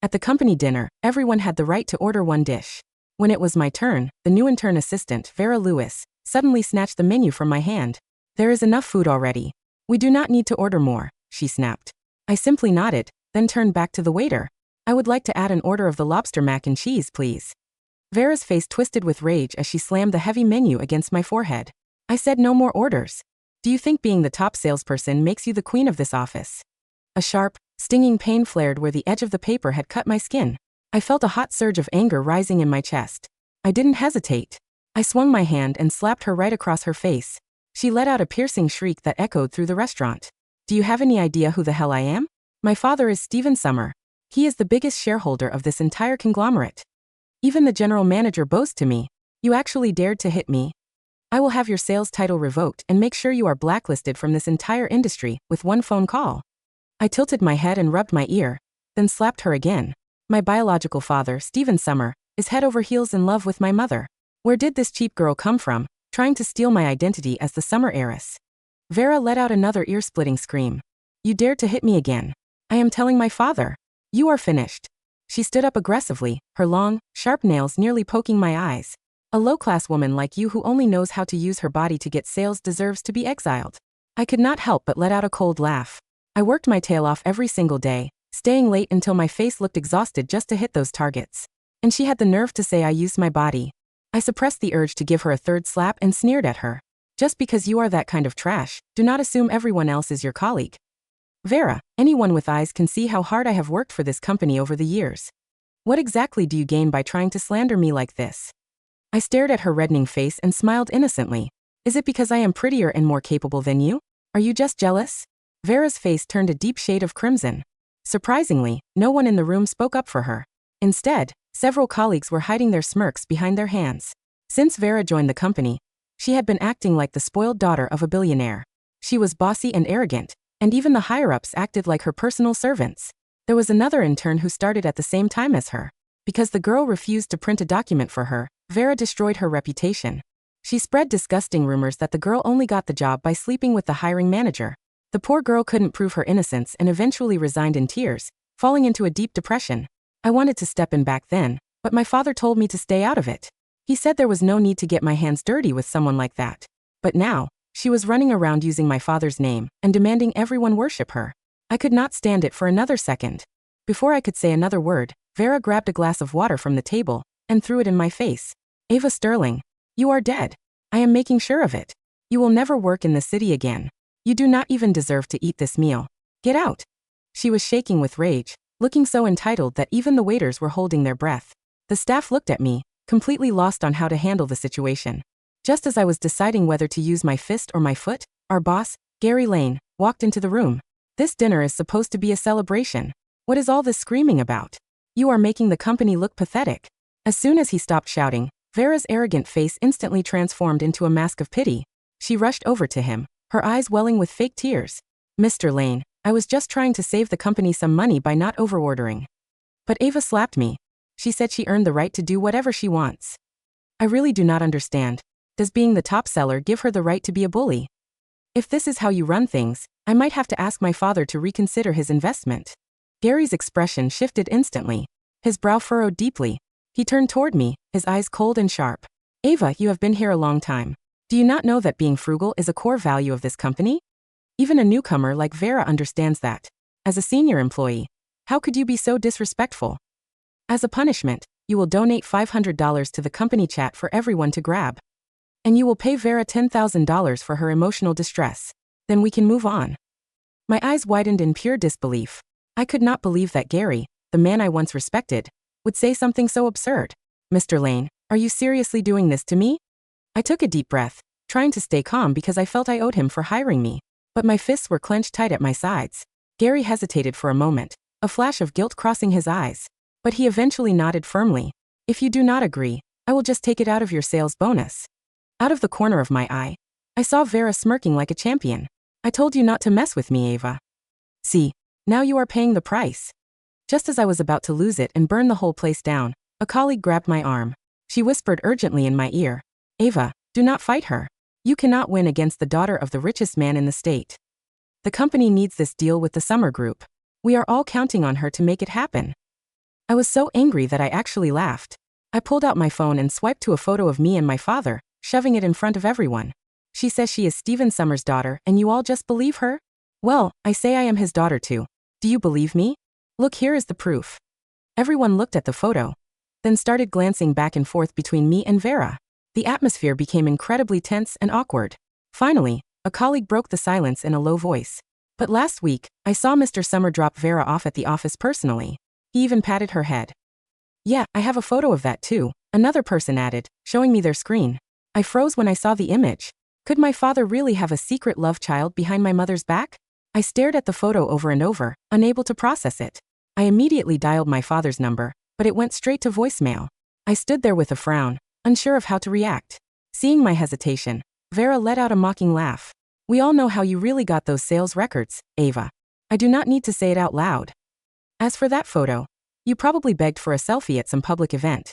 At the company dinner, everyone had the right to order one dish. When it was my turn, the new intern assistant, Vera Lewis, suddenly snatched the menu from my hand. "There is enough food already. We do not need to order more," she snapped. I simply nodded, then turned back to the waiter. "I would like to add an order of the Lobster Mac and Cheese, please." Vera's face twisted with rage as she slammed the heavy menu against my forehead. I said no more orders. "Do you think being the top salesperson makes you the queen of this office?" A sharp, stinging pain flared where the edge of the paper had cut my skin. I felt a hot surge of anger rising in my chest. I didn't hesitate. I swung my hand and slapped her right across her face. She let out a piercing shriek that echoed through the restaurant. "Do you have any idea who the hell I am? My father is Stephen Summer. He is the biggest shareholder of this entire conglomerate. Even the general manager boasts to me. You actually dared to hit me. I will have your sales title revoked and make sure you are blacklisted from this entire industry with one phone call." I tilted my head and rubbed my ear, then slapped her again. My biological father, Stephen Summer, is head over heels in love with my mother. Where did this cheap girl come from, trying to steal my identity as the Summer heiress? Vera let out another ear-splitting scream. "You dared to hit me again. I am telling my father. You are finished." She stood up aggressively, her long, sharp nails nearly poking my eyes. "A low-class woman like you who only knows how to use her body to get sales deserves to be exiled." I could not help but let out a cold laugh. I worked my tail off every single day, staying late until my face looked exhausted just to hit those targets. And she had the nerve to say I used my body. I suppressed the urge to give her a third slap and sneered at her. "Just because you are that kind of trash, do not assume everyone else is your colleague. Vera, anyone with eyes can see how hard I have worked for this company over the years. What exactly do you gain by trying to slander me like this?" I stared at her reddening face and smiled innocently. "Is it because I am prettier and more capable than you? Are you just jealous?" Vera's face turned a deep shade of crimson. Surprisingly, no one in the room spoke up for her. Instead, several colleagues were hiding their smirks behind their hands. Since Vera joined the company, she had been acting like the spoiled daughter of a billionaire. She was bossy and arrogant, and even the higher-ups acted like her personal servants. There was another intern who started at the same time as her. Because the girl refused to print a document for her, Vera destroyed her reputation. She spread disgusting rumors that the girl only got the job by sleeping with the hiring manager. The poor girl couldn't prove her innocence and eventually resigned in tears, falling into a deep depression. I wanted to step in back then, but my father told me to stay out of it. He said there was no need to get my hands dirty with someone like that. But now, she was running around using my father's name and demanding everyone worship her. I could not stand it for another second. Before I could say another word, Vera grabbed a glass of water from the table and threw it in my face. "Ava Sterling, you are dead. I am making sure of it. You will never work in the city again. You do not even deserve to eat this meal. Get out." She was shaking with rage, looking so entitled that even the waiters were holding their breath. The staff looked at me, completely lost on how to handle the situation. Just as I was deciding whether to use my fist or my foot, our boss, Gary Lane, walked into the room. "This dinner is supposed to be a celebration. What is all this screaming about? You are making the company look pathetic." As soon as he stopped shouting, Vera's arrogant face instantly transformed into a mask of pity. She rushed over to him, her eyes welling with fake tears. "Mr. Lane, I was just trying to save the company some money by not overordering." But Ava slapped me. She said she earned the right to do whatever she wants. I really do not understand. Does being the top seller give her the right to be a bully? If this is how you run things, I might have to ask my father to reconsider his investment. Gary's expression shifted instantly. His brow furrowed deeply. He turned toward me, his eyes cold and sharp. "Ava, you have been here a long time. Do you not know that being frugal is a core value of this company? Even a newcomer like Vera understands that. As a senior employee, how could you be so disrespectful? As a punishment, you will donate $500 to the company chat for everyone to grab. And you will pay Vera $10,000 for her emotional distress. Then we can move on." My eyes widened in pure disbelief. I could not believe that Gary, the man I once respected, would say something so absurd. "Mr. Lane, are you seriously doing this to me?" I took a deep breath, trying to stay calm because I felt I owed him for hiring me. But my fists were clenched tight at my sides. Gary hesitated for a moment, a flash of guilt crossing his eyes. But he eventually nodded firmly. "If you do not agree, I will just take it out of your sales bonus." Out of the corner of my eye, I saw Vera smirking like a champion. "I told you not to mess with me, Ava. See, now you are paying the price." Just as I was about to lose it and burn the whole place down, a colleague grabbed my arm. She whispered urgently in my ear, "Ava, do not fight her. You cannot win against the daughter of the richest man in the state. The company needs this deal with the Summer Group. We are all counting on her to make it happen." I was so angry that I actually laughed. I pulled out my phone and swiped to a photo of me and my father, shoving it in front of everyone. She says she is Stephen Summers' daughter and you all just believe her? Well, I say I am his daughter too. Do you believe me? Look, here is the proof. Everyone looked at the photo, then started glancing back and forth between me and Vera. The atmosphere became incredibly tense and awkward. Finally, a colleague broke the silence in a low voice. But last week, I saw Mr. Summer drop Vera off at the office personally. He even patted her head. Yeah, I have a photo of that too, another person added, showing me their screen. I froze when I saw the image. Could my father really have a secret love child behind my mother's back? I stared at the photo over and over, unable to process it. I immediately dialed my father's number, but it went straight to voicemail. I stood there with a frown, unsure of how to react. Seeing my hesitation, Vera let out a mocking laugh. We all know how you really got those sales records, Ava. I do not need to say it out loud. As for that photo, you probably begged for a selfie at some public event.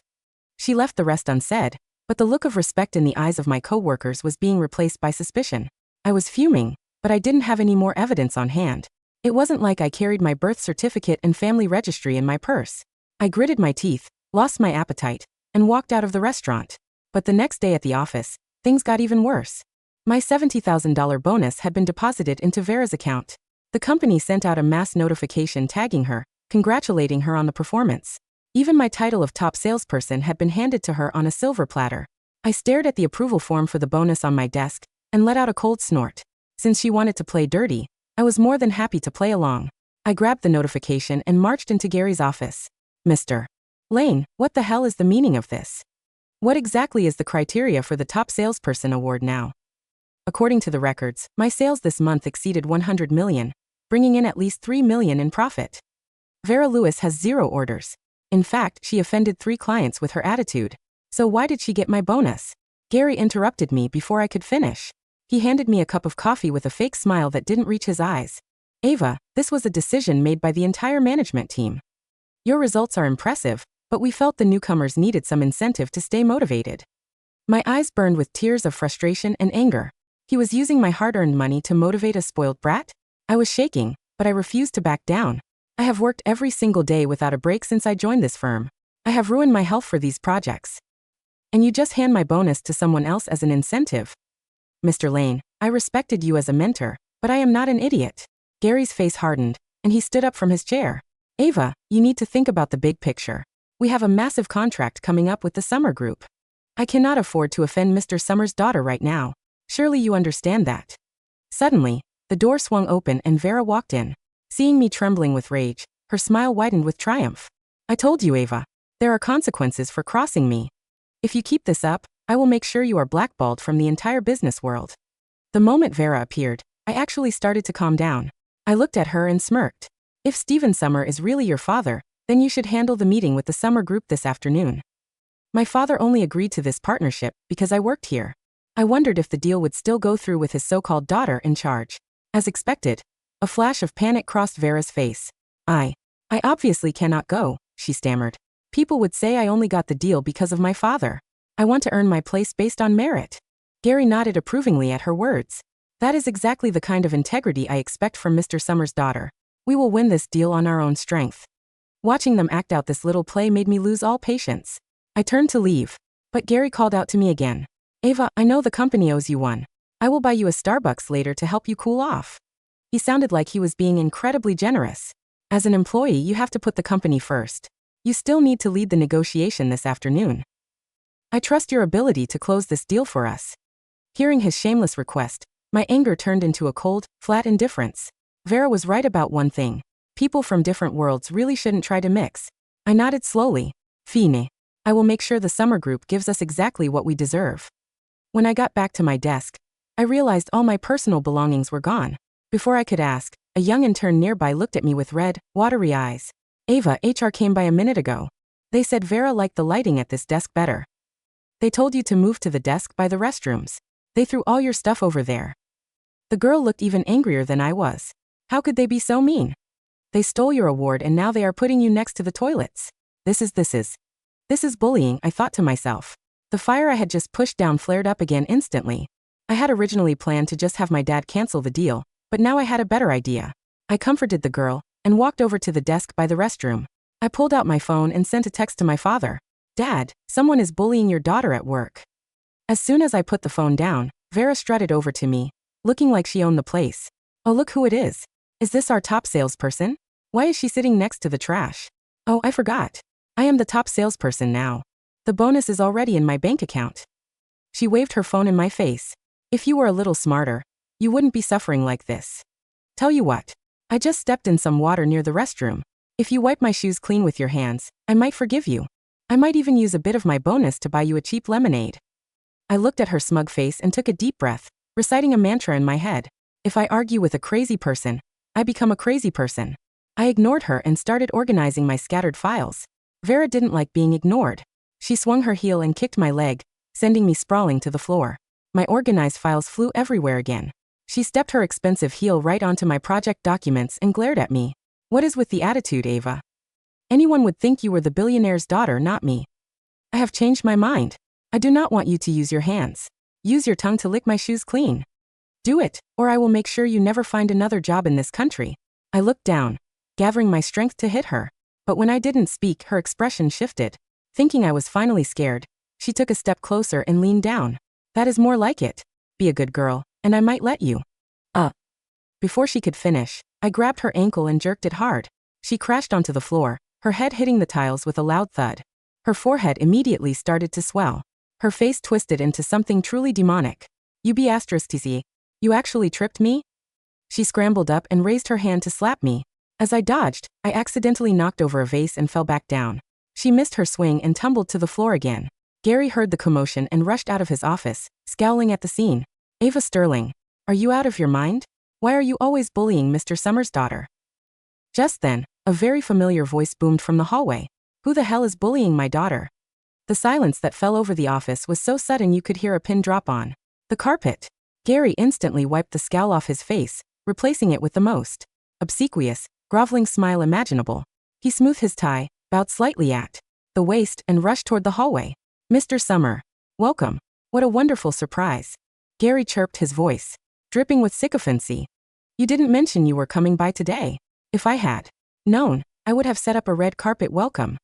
She left the rest unsaid, but the look of respect in the eyes of my coworkers was being replaced by suspicion. I was fuming, but I didn't have any more evidence on hand. It wasn't like I carried my birth certificate and family registry in my purse. I gritted my teeth, lost my appetite, and walked out of the restaurant. But the next day at the office, things got even worse. My $70,000 bonus had been deposited into Vera's account. The company sent out a mass notification tagging her, congratulating her on the performance. Even my title of top salesperson had been handed to her on a silver platter. I stared at the approval form for the bonus on my desk and let out a cold snort. Since she wanted to play dirty, I was more than happy to play along. I grabbed the notification and marched into Gary's office. Mr. Lane, what the hell is the meaning of this? What exactly is the criteria for the top salesperson award now? According to the records, my sales this month exceeded 100 million, bringing in at least 3 million in profit. Vera Lewis has 0 orders. In fact, she offended 3 clients with her attitude. So why did she get my bonus? Gary interrupted me before I could finish. He handed me a cup of coffee with a fake smile that didn't reach his eyes. Ava, this was a decision made by the entire management team. Your results are impressive, but we felt the newcomers needed some incentive to stay motivated. My eyes burned with tears of frustration and anger. He was using my hard-earned money to motivate a spoiled brat? I was shaking, but I refused to back down. I have worked every single day without a break since I joined this firm. I have ruined my health for these projects. And you just hand my bonus to someone else as an incentive? Mr. Lane, I respected you as a mentor, but I am not an idiot. Gary's face hardened, and he stood up from his chair. Ava, you need to think about the big picture. We have a massive contract coming up with the Summer Group. I cannot afford to offend Mr. Summers' daughter right now. Surely you understand that. Suddenly, the door swung open and Vera walked in. Seeing me trembling with rage, her smile widened with triumph. I told you, Ava. There are consequences for crossing me. If you keep this up, I will make sure you are blackballed from the entire business world. The moment Vera appeared, I actually started to calm down. I looked at her and smirked. If Stephen Summer is really your father, then you should handle the meeting with the Summer Group this afternoon. My father only agreed to this partnership because I worked here. I wondered if the deal would still go through with his so-called daughter in charge. As expected, a flash of panic crossed Vera's face. I obviously cannot go, she stammered. People would say I only got the deal because of my father. I want to earn my place based on merit. Gary nodded approvingly at her words. That is exactly the kind of integrity I expect from Mr. Summers' daughter. We will win this deal on our own strength. Watching them act out this little play made me lose all patience. I turned to leave, but Gary called out to me again. Ava, I know the company owes you one. I will buy you a Starbucks later to help you cool off. He sounded like he was being incredibly generous. As an employee, you have to put the company first. You still need to lead the negotiation this afternoon. I trust your ability to close this deal for us. Hearing his shameless request, my anger turned into a cold, flat indifference. Vera was right about one thing. People from different worlds really shouldn't try to mix. I nodded slowly. Fine. I will make sure the Summer Group gives us exactly what we deserve. When I got back to my desk, I realized all my personal belongings were gone. Before I could ask, a young intern nearby looked at me with red, watery eyes. Ava, HR came by a minute ago. They said Vera liked the lighting at this desk better. They told you to move to the desk by the restrooms. They threw all your stuff over there. The girl looked even angrier than I was. How could they be so mean? They stole your award and now they are putting you next to the toilets. This is bullying, I thought to myself. The fire I had just pushed down flared up again instantly. I had originally planned to just have my dad cancel the deal, but now I had a better idea. I comforted the girl and walked over to the desk by the restroom. I pulled out my phone and sent a text to my father. Dad, someone is bullying your daughter at work. As soon as I put the phone down, Vera strutted over to me, looking like she owned the place. Oh, look who it is. Is this our top salesperson? Why is she sitting next to the trash? Oh, I forgot. I am the top salesperson now. The bonus is already in my bank account. She waved her phone in my face. If you were a little smarter, you wouldn't be suffering like this. Tell you what. I just stepped in some water near the restroom. If you wipe my shoes clean with your hands, I might forgive you. I might even use a bit of my bonus to buy you a cheap lemonade. I looked at her smug face and took a deep breath, reciting a mantra in my head. If I argue with a crazy person, I become a crazy person. I ignored her and started organizing my scattered files. Vera didn't like being ignored. She swung her heel and kicked my leg, sending me sprawling to the floor. My organized files flew everywhere again. She stepped her expensive heel right onto my project documents and glared at me. What is with the attitude, Ava? Anyone would think you were the billionaire's daughter, not me. I have changed my mind. I do not want you to use your hands. Use your tongue to lick my shoes clean. Do it, or I will make sure you never find another job in this country. I looked down, gathering my strength to hit her. But when I didn't speak, her expression shifted. Thinking I was finally scared, she took a step closer and leaned down. That is more like it. Be a good girl, and I might let you. Before she could finish, I grabbed her ankle and jerked it hard. She crashed onto the floor, her head hitting the tiles with a loud thud. Her forehead immediately started to swell. Her face twisted into something truly demonic. You actually tripped me? She scrambled up and raised her hand to slap me. As I dodged, I accidentally knocked over a vase and fell back down. She missed her swing and tumbled to the floor again. Gary heard the commotion and rushed out of his office, scowling at the scene. Ava Sterling, are you out of your mind? Why are you always bullying Mr. Summers' daughter? Just then, a very familiar voice boomed from the hallway. Who the hell is bullying my daughter? The silence that fell over the office was so sudden you could hear a pin drop on the carpet. Gary instantly wiped the scowl off his face, replacing it with the most obsequious, groveling smile imaginable. He smoothed his tie, bowed slightly at the waist, and rushed toward the hallway. Mr. Summer, welcome. What a wonderful surprise. Gary chirped, his voice dripping with sycophancy. You didn't mention you were coming by today. If I had known, I would have set up a red carpet welcome.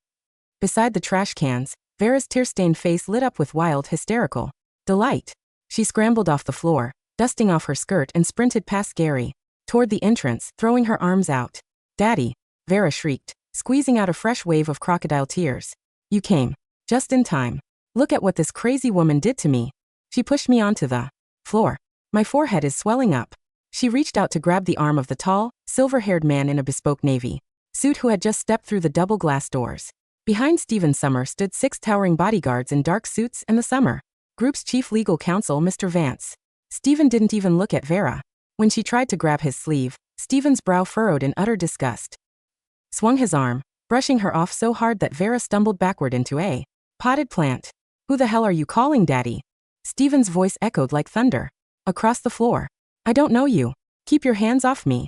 Beside the trash cans, Vera's tear-stained face lit up with wild, hysterical delight. She scrambled off the floor, dusting off her skirt, and sprinted past Gary, toward the entrance, throwing her arms out. Daddy, Vera shrieked, squeezing out a fresh wave of crocodile tears. You came just in time. Look at what this crazy woman did to me. She pushed me onto the floor. My forehead is swelling up. She reached out to grab the arm of the tall, silver-haired man in a bespoke navy suit who had just stepped through the double glass doors. Behind Stephen Summer stood 6 towering bodyguards in dark suits and the Summer Group's chief legal counsel, Mr. Vance. Stephen didn't even look at Vera. When she tried to grab his sleeve, Stephen's brow furrowed in utter disgust. Swung his arm, brushing her off so hard that Vera stumbled backward into a potted plant. Who the hell are you calling Daddy? Stephen's voice echoed like thunder across the floor. I don't know you. Keep your hands off me.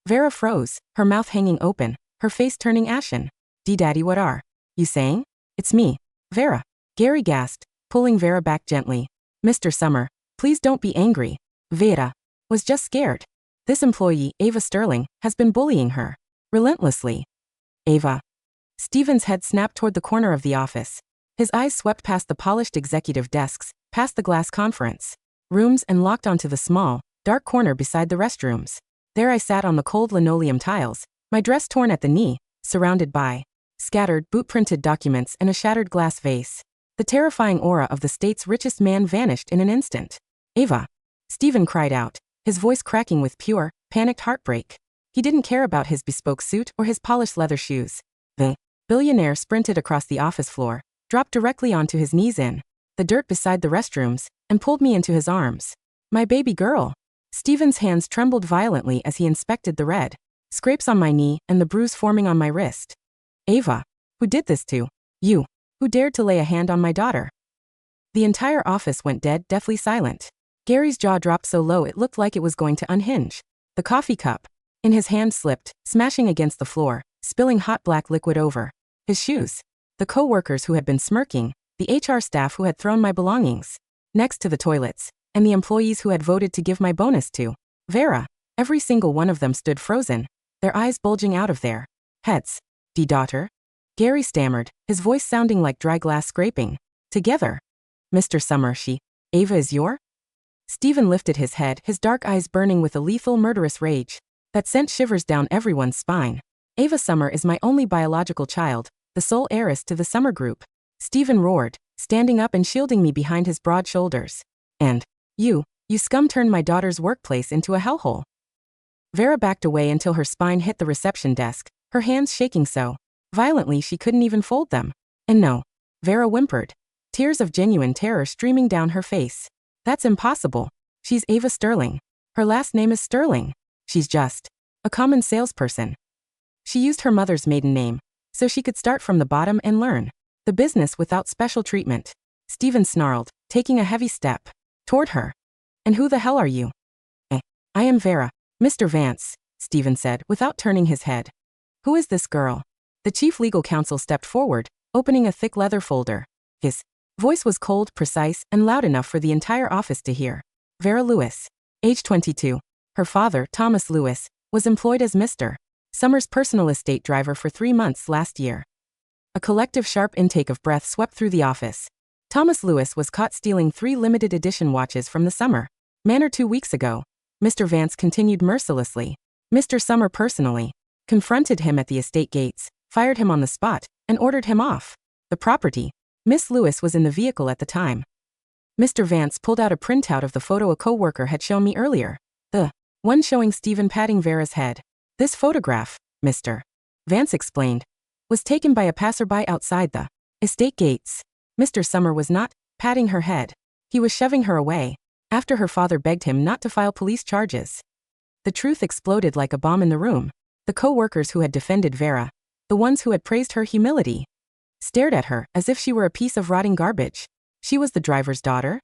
Vera froze, her mouth hanging open, her face turning ashen. Daddy, what are you saying? It's me, Vera. Gary gasped, pulling Vera back gently. Mr. Summer, please don't be angry. Vera was just scared. This employee, Ava Sterling, has been bullying her relentlessly. Ava. Stephen's head snapped toward the corner of the office. His eyes swept past the polished executive desks, past the glass conference rooms, and locked onto the small, dark corner beside the restrooms. There I sat on the cold linoleum tiles, my dress torn at the knee, surrounded by scattered, boot-printed documents and a shattered glass vase. The terrifying aura of the state's richest man vanished in an instant. Ava. Stephen cried out, his voice cracking with pure, panicked heartbreak. He didn't care about his bespoke suit or his polished leather shoes. The billionaire sprinted across the office floor, dropped directly onto his knees in the dirt beside the restrooms, and pulled me into his arms. My baby girl. Stephen's hands trembled violently as he inspected the red scrapes on my knee and the bruise forming on my wrist. Ava. Who did this to you? Who dared to lay a hand on my daughter? The entire office went dead, deathly silent. Gary's jaw dropped so low it looked like it was going to unhinge. The coffee cup in his hand slipped, smashing against the floor, spilling hot black liquid over his shoes. The co-workers who had been smirking, the HR staff who had thrown my belongings next to the toilets, and the employees who had voted to give my bonus to Vera. Every single one of them stood frozen, their eyes bulging out of their heads. Daughter? Gary stammered, his voice sounding like dry glass scraping. Together. Mr. Summer, Ava is your? Stephen lifted his head, his dark eyes burning with a lethal, murderous rage that sent shivers down everyone's spine. Ava Summer is my only biological child, the sole heiress to the Summer Group. Stephen roared, standing up and shielding me behind his broad shoulders. And you scum turned my daughter's workplace into a hellhole. Vera backed away until her spine hit the reception desk, her hands shaking so violently she couldn't even fold them. And no, Vera whimpered, tears of genuine terror streaming down her face. That's impossible. She's Ava Sterling. Her last name is Sterling. She's just a common salesperson. She used her mother's maiden name, so she could start from the bottom and learn the business without special treatment. Stephen snarled, taking a heavy step toward her. And who the hell are you? I am Vera. Mr. Vance, Stephen said without turning his head. Who is this girl? The chief legal counsel stepped forward, opening a thick leather folder. His voice was cold, precise, and loud enough for the entire office to hear. Vera Lewis, age 22. Her father, Thomas Lewis, was employed as Mr. Summer's personal estate driver for 3 months last year. A collective sharp intake of breath swept through the office. Thomas Lewis was caught stealing 3 limited edition watches from the Summer Manor 2 weeks ago. Mr. Vance continued mercilessly. Mr. Summer personally confronted him at the estate gates, fired him on the spot, and ordered him off the property. Miss Lewis was in the vehicle at the time. Mr. Vance pulled out a printout of the photo a co-worker had shown me earlier. The one showing Stephen patting Vera's head. This photograph, Mr. Vance explained, was taken by a passerby outside the estate gates. Mr. Summer was not patting her head. He was shoving her away, after her father begged him not to file police charges. The truth exploded like a bomb in the room. The co-workers who had defended Vera, the ones who had praised her humility, stared at her as if she were a piece of rotting garbage. She was the driver's daughter.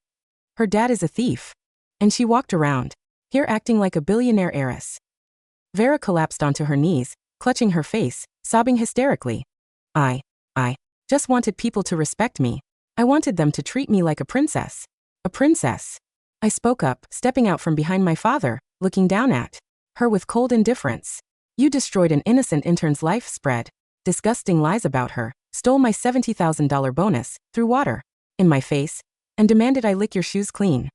Her dad is a thief. And she walked around, here acting like a billionaire heiress. Vera collapsed onto her knees, clutching her face, sobbing hysterically. I just wanted people to respect me. I wanted them to treat me like a princess. A princess. I spoke up, stepping out from behind my father, looking down at her with cold indifference. You destroyed an innocent intern's life, spread disgusting lies about her, stole my $70,000 bonus, threw water in my face, and demanded I lick your shoes clean.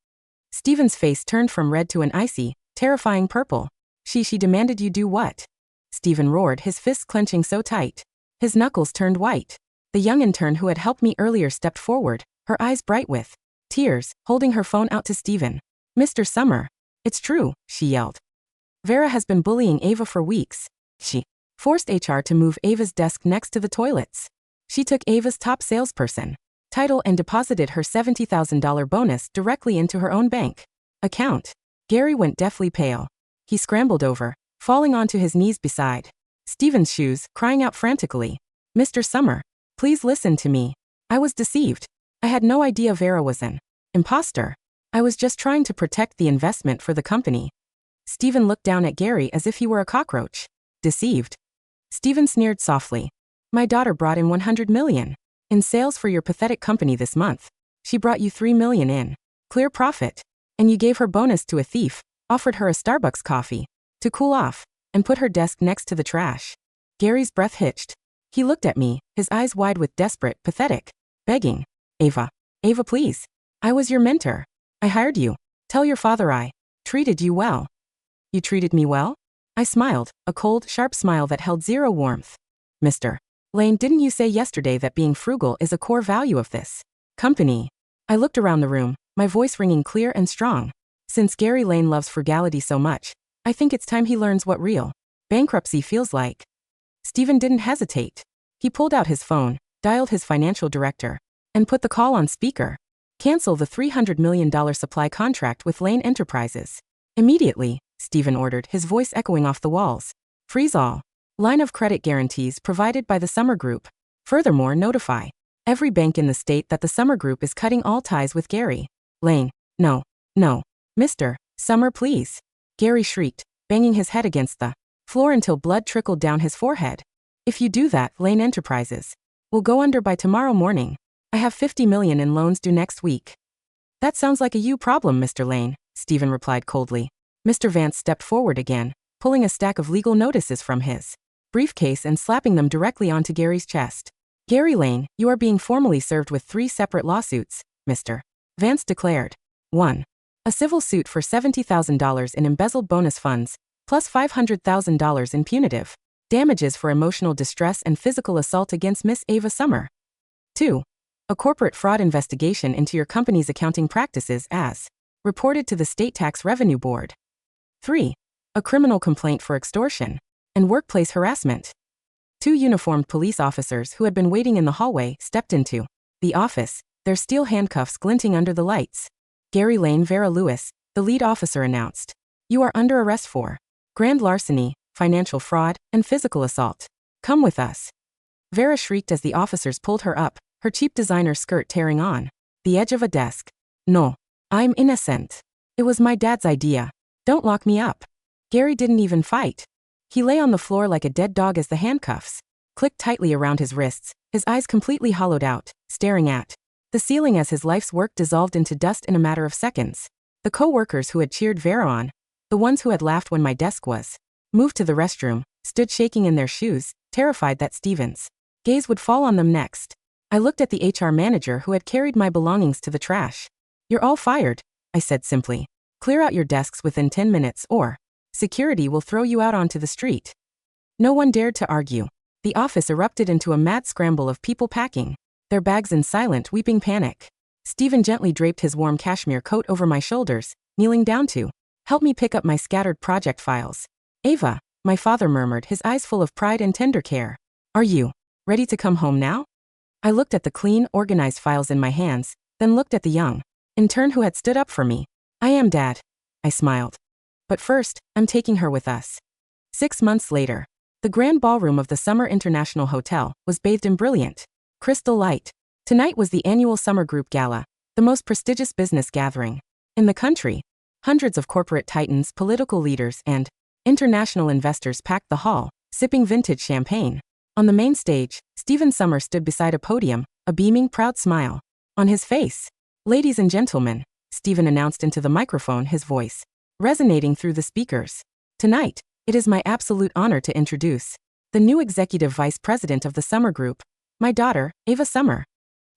Stephen's face turned from red to an icy, terrifying purple. She demanded you do what? Stephen roared, his fists clenching so tight. His knuckles turned white. The young intern who had helped me earlier stepped forward, her eyes bright with tears, holding her phone out to Stephen. Mr. Summer. It's true, she yelled. Vera has been bullying Ava for weeks. She forced HR to move Ava's desk next to the toilets. She took Ava's top salesperson title and deposited her $70,000 bonus directly into her own bank account. Gary went deathly pale. He scrambled over, falling onto his knees beside Stephen's shoes, crying out frantically. Mr. Summer, please listen to me. I was deceived. I had no idea Vera was an imposter. I was just trying to protect the investment for the company. Stephen looked down at Gary as if he were a cockroach. Deceived? Stephen sneered softly. My daughter brought in $100 million in sales for your pathetic company this month. She brought you $3 million in clear profit. And you gave her bonus to a thief, offered her a Starbucks coffee to cool off, and put her desk next to the trash. Gary's breath hitched. He looked at me, his eyes wide with desperate, pathetic begging. Ava, please. I was your mentor. I hired you. Tell your father I treated you well. You treated me well? I smiled, a cold, sharp smile that held zero warmth. Mr. Lane, didn't you say yesterday that being frugal is a core value of this company? I looked around the room, my voice ringing clear and strong. Since Gary Lane loves frugality so much, I think it's time he learns what real bankruptcy feels like. Stephen didn't hesitate. He pulled out his phone, dialed his financial director, and put the call on speaker. Cancel the $300 million supply contract with Lane Enterprises. Immediately, Stephen ordered, his voice echoing off the walls. Freeze all line of credit guarantees provided by the Summer Group. Furthermore, notify every bank in the state that the Summer Group is cutting all ties with Gary Lane. No. Mr. Summer, please. Gary shrieked, banging his head against the floor until blood trickled down his forehead. If you do that, Lane Enterprises will go under by tomorrow morning. I have $50 million in loans due next week. That sounds like a you problem, Mr. Lane, Stephen replied coldly. Mr. Vance stepped forward again, pulling a stack of legal notices from his briefcase and slapping them directly onto Gary's chest. "Gary Lane, you are being formally served with 3 separate lawsuits, Mr. Vance declared. 1. A civil suit for $70,000 in embezzled bonus funds, plus $500,000 in punitive damages for emotional distress and physical assault against Miss Ava Summer. 2. A corporate fraud investigation into your company's accounting practices as reported to the State Tax Revenue Board. 3. A criminal complaint for extortion and workplace harassment." 2 uniformed police officers who had been waiting in the hallway stepped into the office, their steel handcuffs glinting under the lights. "Gary Lane, Vera Lewis," the lead officer announced. "You are under arrest for grand larceny, financial fraud, and physical assault. Come with us." Vera shrieked as the officers pulled her up, her cheap designer skirt tearing on the edge of a desk. "No. I'm innocent. It was my dad's idea. Don't lock me up." Gary didn't even fight. He lay on the floor like a dead dog as the handcuffs clicked tightly around his wrists, his eyes completely hollowed out, staring at the ceiling as his life's work dissolved into dust in a matter of seconds. The co-workers who had cheered Vera on, the ones who had laughed when my desk was moved to the restroom, stood shaking in their shoes, terrified that Steven's gaze would fall on them next. I looked at the HR manager who had carried my belongings to the trash. "You're all fired," I said simply. "Clear out your desks within 10 minutes or security will throw you out onto the street." No one dared to argue. The office erupted into a mad scramble of people packing their bags in silent, weeping panic. Steven gently draped his warm cashmere coat over my shoulders, kneeling down to help me pick up my scattered project files. "Ava," my father murmured, his eyes full of pride and tender care. "Are you ready to come home now?" I looked at the clean, organized files in my hands, then looked at the young intern who had stood up for me. "I am, Dad," I smiled. "But first, I'm taking her with us." 6 months later, the grand ballroom of the Summer International Hotel was bathed in brilliant crystal light. Tonight was the annual Summer Group Gala, the most prestigious business gathering in the country. Hundreds of corporate titans, political leaders, and international investors packed the hall, sipping vintage champagne. On the main stage, Stephen Summer stood beside a podium, a beaming, proud smile on his face. "Ladies and gentlemen," Stephen announced into the microphone, his voice resonating through the speakers. "Tonight, it is my absolute honor to introduce the new executive vice president of the Summer Group, my daughter, Ava Summer."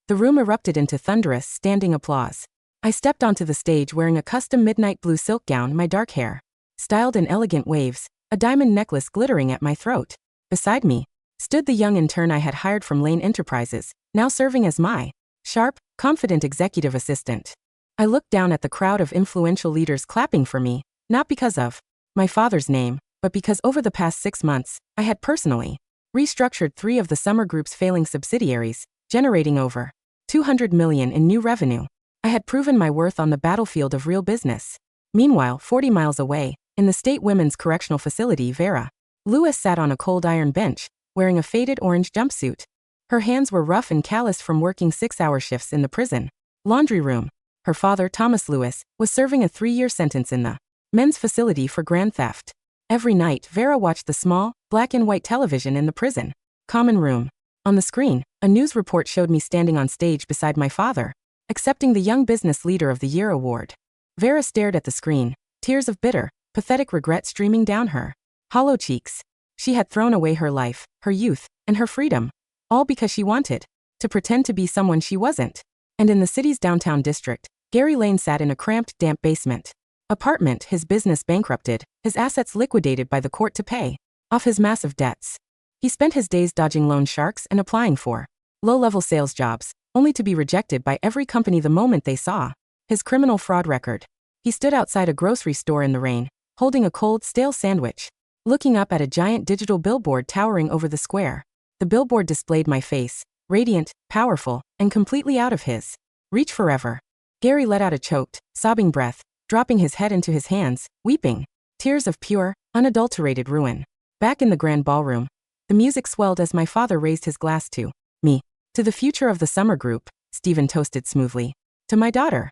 The room erupted into thunderous, standing applause. I stepped onto the stage wearing a custom midnight blue silk gown, my dark hair styled in elegant waves, a diamond necklace glittering at my throat. Beside me stood the young intern I had hired from Lane Enterprises, now serving as my sharp, confident executive assistant. I looked down at the crowd of influential leaders clapping for me, not because of my father's name, but because over the past 6 months, I had personally restructured 3 of the Summer Group's failing subsidiaries, generating over $200 million in new revenue. I had proven my worth on the battlefield of real business. Meanwhile, 40 miles away, in the State Women's Correctional Facility, Vera Lewis sat on a cold iron bench, wearing a faded orange jumpsuit. Her hands were rough and calloused from working 6-hour shifts in the prison laundry room. Her father, Thomas Lewis, was serving a 3-year sentence in the men's facility for grand theft. Every night, Vera watched the small, black and white television in the prison common room. On the screen, a news report showed me standing on stage beside my father, accepting the Young Business Leader of the Year award. Vera stared at the screen, tears of bitter, pathetic regret streaming down her hollow cheeks. She had thrown away her life, her youth, and her freedom, all because she wanted to pretend to be someone she wasn't. And in the city's downtown district, Gary Lane sat in a cramped, damp basement apartment, his business bankrupted, his assets liquidated by the court to pay off his massive debts. He spent his days dodging loan sharks and applying for low-level sales jobs, only to be rejected by every company the moment they saw his criminal fraud record. He stood outside a grocery store in the rain, holding a cold, stale sandwich, looking up at a giant digital billboard towering over the square. The billboard displayed my face, radiant, powerful, and completely out of his reach forever. Gary let out a choked, sobbing breath, dropping his head into his hands, weeping tears of pure, unadulterated ruin. Back in the grand ballroom, the music swelled as my father raised his glass to me. "To the future of the Summer Group," Stephen toasted smoothly. "To my daughter."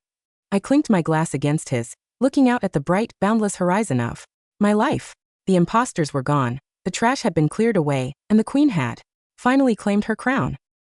I clinked my glass against his, looking out at the bright, boundless horizon of my life. The imposters were gone, the trash had been cleared away, and the queen had finally claimed her crown.